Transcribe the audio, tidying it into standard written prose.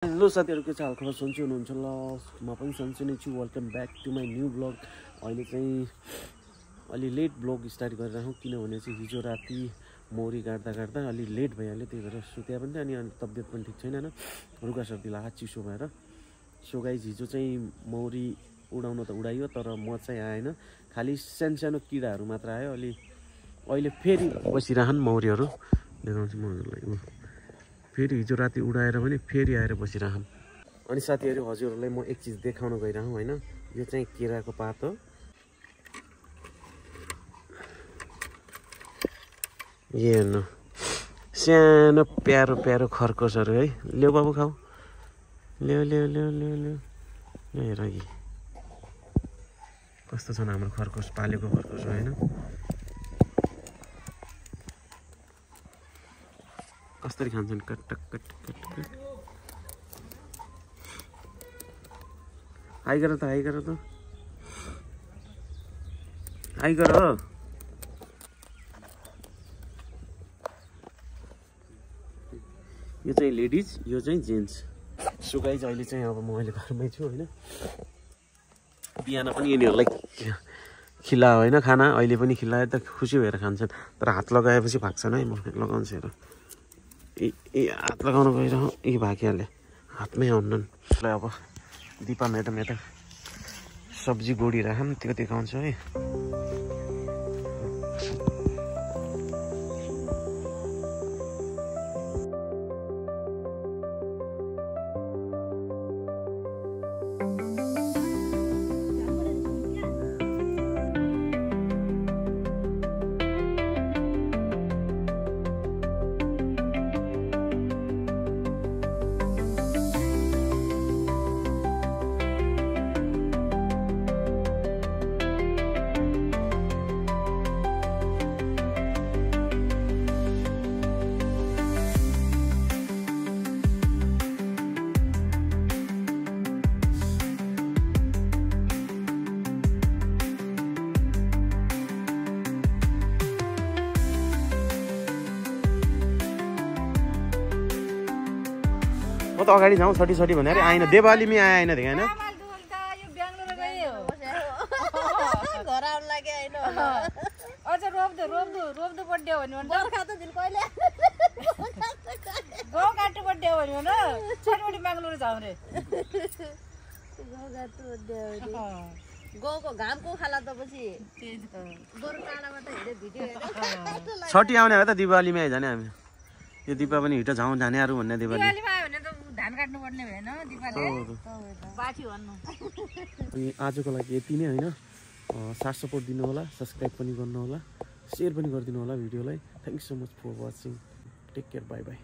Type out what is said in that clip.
Hello साथीहरु, के छ हालखबर? सन्चै हुनुहुन्छ ल? म पनि सन्चै नै छु। Welcome back to my new blog. अहिले चाहिँ अलि लेट ब्लग स्टार्ट गरिरहेको किनभने चाहिँ हिजो राति मौरी गाड्दा अलि लेट भइहाल्यो, त्यही भएर सुत्या पनि थियो अनि तबियत पनि ठिक छैन, रुगा सर्दी लाग्यो चिसो भएर। सो गाइस, हिजो चाहिँ मौरी उडाउन त उडाइयो, तर म चाहिँ आएन, खालि सानो किराहरू मात्र आयो। अहिले फेरि बसिरहन् मौरीहरू, देखाउँछु म हजुरलाई। फेरि हिजो राति उडाएर पनि फेरि आएर बसिरहन्। अनि साथीहरू, हजुरहरूलाई म एक चिज देखाउन गइरहँ होइन। यो चाहिँ केराको पात हो। यो हेर्नु, सानो प्यारो प्यारो खरगोशहरू है। ल्याऊ बाबु, खाऊ। ल्याऊ ल्याऊ ल्याऊ ल्याऊ ल्याऊ हेर कि कस्तो छन् हाम्रो खरगोश, पालेको खरगोश हो होइन। कसरी खान्छन्, cut cut cut cut cut. High गर त, हाई गर त, हाई गर। यो चाहिँ लेडिज, यो चाहिँ जेन्ट्स। सो गाइज, अहिले चाहिँ अब म अहिले घरमै छु होइन। बिहान पनि यिनीहरूलाई खिलायो होइन खाना, अहिले पनि खिलायो त खुसी भएर खान्छन्। तर हात लगाएपछि भाग्छन् है। म लगाउँछु हेर। ए हात लगाउन गइरहँ, भागिहाल्यो, हातमै आउनन्। अब दिपा म्याडम यता सब्जी गोडिरहन्, त्यो देखाउँछु है। म त अगाडि जाउँ सटी सटी भनेर आएन, देवालीमै आएन देखाएन। अझ रोप्दो रोप्दो रोप्दो बड्डे हो भने बर्खा त दिन कहिले गाउँ काट्नु बड्डे हो भने छोटोटी बेङ्गलोर जाउँ रे। गाउँ काट्नु बड्डे हो भने गाउँको घामको खाला त पछि गोरु काँडामा त हेरे भिडियो हेरेर छठी आउने हो त दिवालीमै आइजाने हामी। यो दिपा पनि हिटो जाउँ जानेहरू भन्ने दिवालीमा आयो भने त धान काट्नु पर्ने भएन दिपाले बाठी भन्नु। अनि आजको लागि यति नै होइन। साथ सपोर्ट दिनु होला, सब्सक्राइब पनि गर्नु होला, सेयर पनि गरिदिनु होला भिडियोलाई। Thank you so much for watching. Take care, bye by.